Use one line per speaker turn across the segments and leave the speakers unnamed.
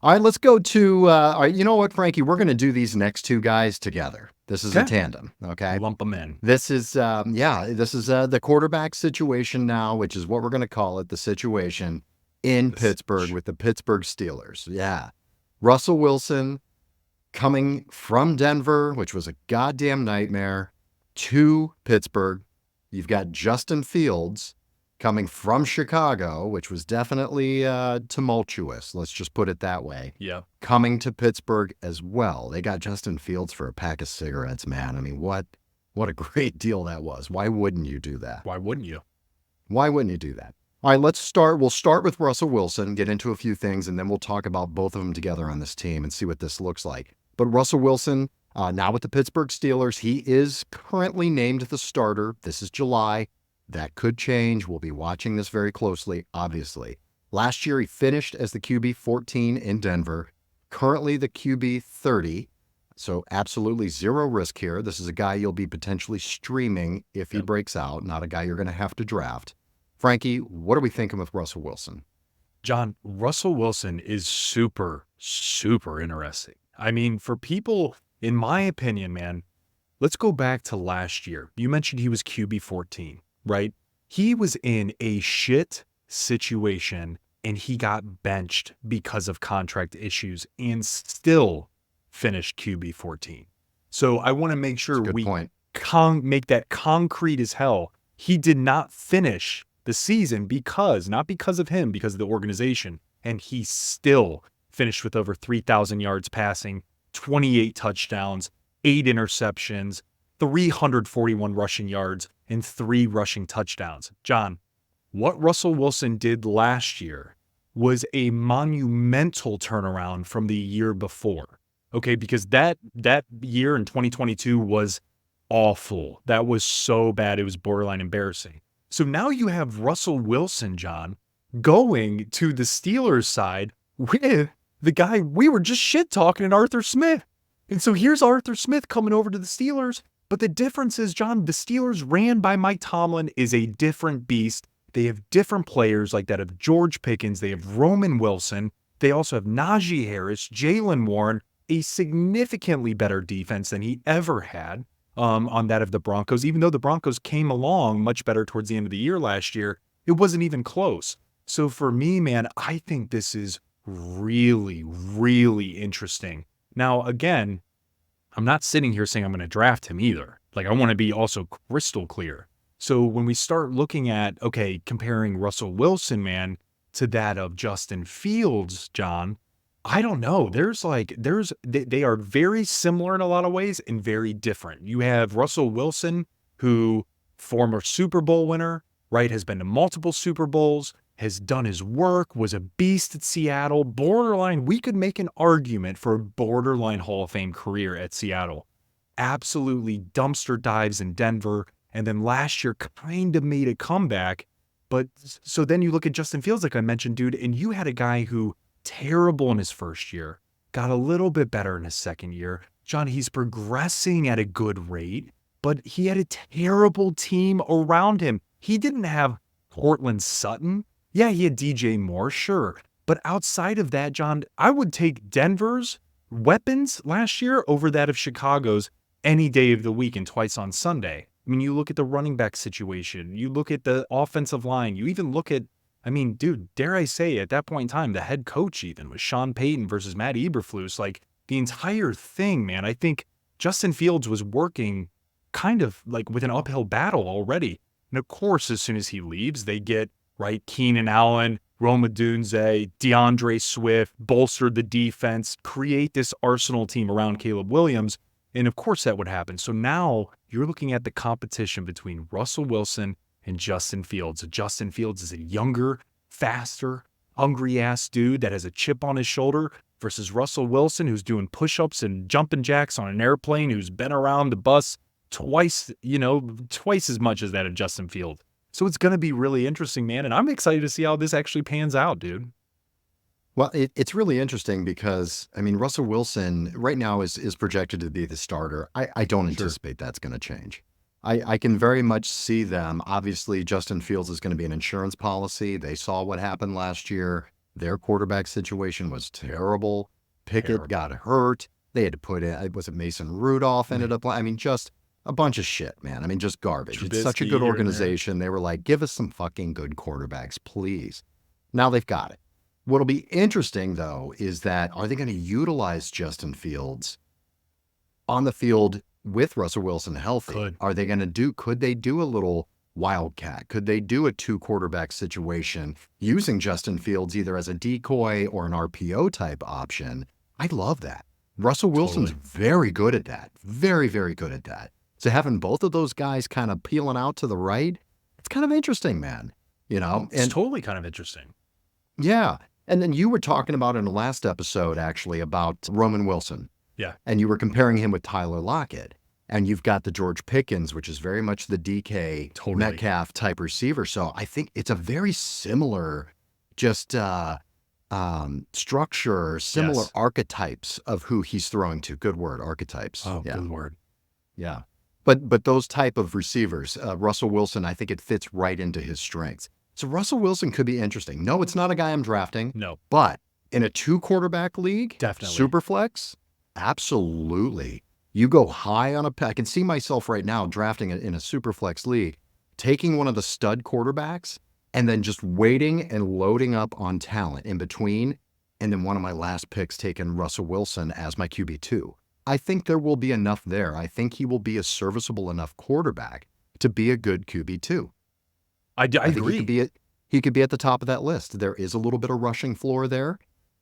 All right, let's go to, all right, you know what, Frankie? We're going to do these next two guys together. This is a
Okay.
tandem, okay?
Lump them in.
This is, this is the quarterback situation now, which is what we're going to call it, the situation in Pittsburgh with the Pittsburgh Steelers. Yeah. Russell Wilson coming from Denver, which was a goddamn nightmare, to Pittsburgh. You've got Justin Fields coming from Chicago, which was definitely tumultuous. Let's just put it that way.
Yeah.
Coming to Pittsburgh as well. They got Justin Fields for a pack of cigarettes, man. I mean, what a great deal that was. Why wouldn't you do that?
Why wouldn't you?
Why wouldn't you do that? All right, let's start. We'll start with Russell Wilson, get into a few things, and then we'll talk about both of them together on this team and see what this looks like. But Russell Wilson, now with the Pittsburgh Steelers, he is currently named the starter. This is July. That could change. We'll be watching this very closely, obviously. Last year, he finished as the QB 14 in Denver, currently the QB 30. So absolutely zero risk here. This is a guy you'll be potentially streaming if he breaks out, not a guy you're going to have to draft. Frankie, what are we thinking with Russell Wilson?
John, Russell Wilson is super, super interesting. I mean, for people, in my opinion, man, let's go back to last year. You mentioned he was QB 14. Right? He was in a shit situation and he got benched because of contract issues and still finished QB 14. So I want to make sure we make that concrete as hell. He did not finish the season not because of him, because of the organization. And he still finished with over 3,000 yards passing, 28 touchdowns, 8 interceptions, 341 rushing yards, and 3 rushing touchdowns. John, what Russell Wilson did last year was a monumental turnaround from the year before. Okay, because that year in 2022 was awful. That was so bad. It was borderline embarrassing. So now you have Russell Wilson, John, going to the Steelers side with the guy we were just shit talking, Arthur Smith. And so here's Arthur Smith coming over to the Steelers. But the difference is, John, the Steelers ran by Mike Tomlin is a different beast. They have different players like that of George Pickens. They have Roman Wilson. They also have Najee Harris, Jaylen Warren, a significantly better defense than he ever had on that of the Broncos. Even though the Broncos came along much better towards the end of the year last year, it wasn't even close. So for me, man, I think this is really, really interesting. Now, again, I'm not sitting here saying I'm going to draft him either. Like, I want to be also crystal clear. So when we start looking at, okay, comparing Russell Wilson, man, to that of Justin Fields, John, I don't know. They are very similar in a lot of ways and very different. You have Russell Wilson, who, former Super Bowl winner, right, has been to multiple Super Bowls, has done his work, was a beast at Seattle, borderline. We could make an argument for a borderline Hall of Fame career at Seattle. Absolutely dumpster dives in Denver. And then last year kind of made a comeback. But so then you look at Justin Fields, like I mentioned, dude, and you had a guy who terrible in his first year, got a little bit better in his second year. John, he's progressing at a good rate, but he had a terrible team around him. He didn't have Cortland Sutton. Yeah, he had DJ Moore, sure. But outside of that, John, I would take Denver's weapons last year over that of Chicago's any day of the week and twice on Sunday. I mean, you look at the running back situation, you look at the offensive line, you even look at, I mean, dude, dare I say at that point in time, the head coach even was Sean Payton versus Matt Eberflus. Like the entire thing, man, I think Justin Fields was working kind of like with an uphill battle already. And of course, as soon as he leaves, they get, right, Keenan Allen, Rome Odunze, DeAndre Swift, bolster the defense, create this Arsenal team around Caleb Williams. And of course that would happen. So now you're looking at the competition between Russell Wilson and Justin Fields. Justin Fields is a younger, faster, hungry-ass dude that has a chip on his shoulder versus Russell Wilson, who's doing push-ups and jumping jacks on an airplane, who's been around the bus twice as much as that of Justin Fields. So it's going to be really interesting, man. And I'm excited to see how this actually pans out, dude.
Well, it's really interesting because, I mean, Russell Wilson right now is projected to be the starter. I don't anticipate that's going to change. I can very much see them. Obviously, Justin Fields is going to be an insurance policy. They saw what happened last year. Their quarterback situation was terrible. Pickett
Terrible.
got hurt. They had to put in, was it Mason Rudolph ended up, I mean, just a bunch of shit, man. I mean, just garbage. It's such a
Trubisky
good
here and there.
organization. They were like, give us some fucking good quarterbacks, please. Now they've got it. What'll be interesting, though, is that are they going to utilize Justin Fields on the field with Russell Wilson healthy?
Could.
Are they going to could they do a little wildcat? Could they do a 2-quarterback situation using Justin Fields either as a decoy or an RPO type option? I love that. Russell Wilson's very good at that. Very, very good at that. So having both of those guys kind of peeling out to the right, it's kind of interesting, man. You know,
It's totally kind of interesting.
Yeah. And then you were talking about in the last episode, actually, about Roman Wilson.
Yeah.
And you were comparing him with Tyler Lockett. And you've got the George Pickens, which is very much the DK Metcalf type receiver. So I think it's a very similar just structure, similar archetypes of who he's throwing to. Good word, archetypes.
Oh, good word.
Yeah. But those type of receivers, Russell Wilson, I think it fits right into his strengths. So Russell Wilson could be interesting. No, it's not a guy I'm drafting.
No.
But in a 2-quarterback league,
Definitely.
Superflex, absolutely. You go high on I can see myself right now drafting it in a Superflex league, taking one of the stud quarterbacks and then just waiting and loading up on talent in between. And then one of my last picks taking Russell Wilson as my QB2. I think there will be enough there. I think he will be a serviceable enough quarterback to be a good QB2.
I agree.
He could be at the top of that list. There is a little bit of rushing floor there.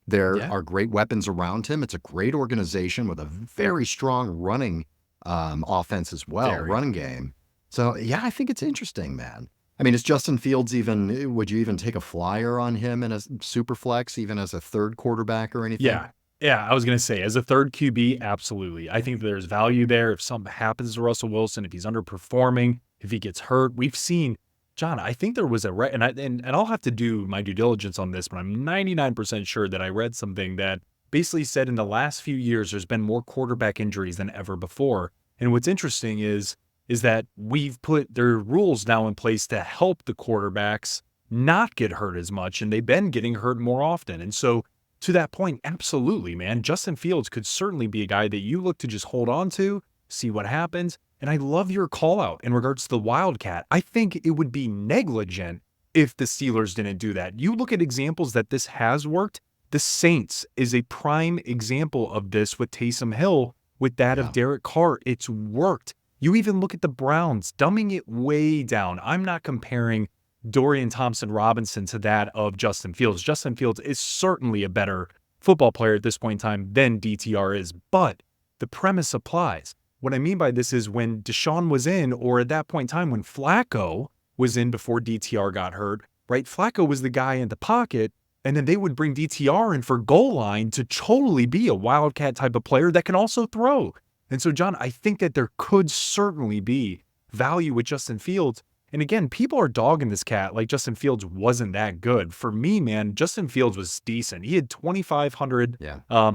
There are great weapons around him. It's a great organization with a very strong running offense as well, running game. So, yeah, I think it's interesting, man. I mean, is Justin Fields would you even take a flyer on him in a super flex, even as a third quarterback or anything?
Yeah, I was going to say, as a third QB, absolutely. I think there's value there if something happens to Russell Wilson, if he's underperforming, if he gets hurt. We've seen, John, I think there was and I'll have to do my due diligence on this, but I'm 99% sure that I read something that basically said in the last few years, there's been more quarterback injuries than ever before. And what's interesting is that we've put their rules now in place to help the quarterbacks not get hurt as much, and they've been getting hurt more often. And so to that point, absolutely, man, Justin Fields could certainly be a guy that you look to just hold on to, see what happens. And I love your call out in regards to the Wildcat. I think it would be negligent if the Steelers didn't do that. You look at examples that this has worked. The Saints is a prime example of this with Taysom Hill, with that of Derek Carr. It's worked. You even look at the Browns, dumbing it way down. I'm not comparing Dorian Thompson-Robinson to that of Justin Fields. Justin Fields is certainly a better football player at this point in time than DTR is, but the premise applies. What I mean by this is when Deshaun was in, or at that point in time when Flacco was in before DTR got hurt, right? Flacco was the guy in the pocket, and then they would bring DTR in for goal line to totally be a wildcat type of player that can also throw. And so, John, I think that there could certainly be value with Justin Fields. And again, people are dogging this cat like Justin Fields wasn't that good. For me, man, Justin Fields was decent. He had 2,500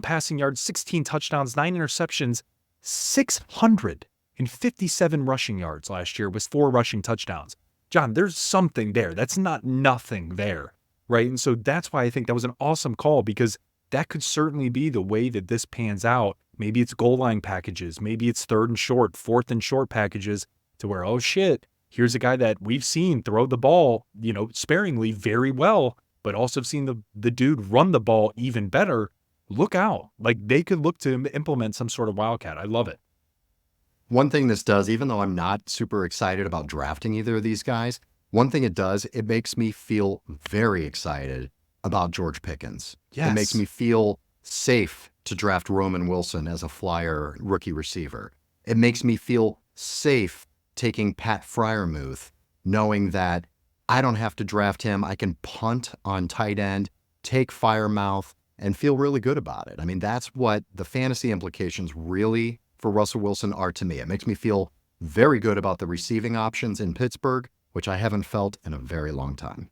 passing yards, 16 touchdowns, 9 interceptions, 657 rushing yards last year with 4 rushing touchdowns. John, there's something there. That's not nothing there, right? And so that's why I think that was an awesome call, because that could certainly be the way that this pans out. Maybe it's goal line packages. Maybe it's 3rd and short, 4th and short packages to where, oh shit, here's a guy that we've seen throw the ball, sparingly very well, but also seen the dude run the ball even better. Look out. Like, they could look to implement some sort of wildcat. I love it.
One thing this does, even though I'm not super excited about drafting either of these guys, one thing it does, it makes me feel very excited about George Pickens.
Yes.
It makes me feel safe to draft Roman Wilson as a flyer rookie receiver. It makes me feel safe taking Pat Friermuth, knowing that I don't have to draft him. I can punt on tight end, take Firemouth, and feel really good about it. I mean, that's what the fantasy implications really for Russell Wilson are to me. It makes me feel very good about the receiving options in Pittsburgh, which I haven't felt in a very long time.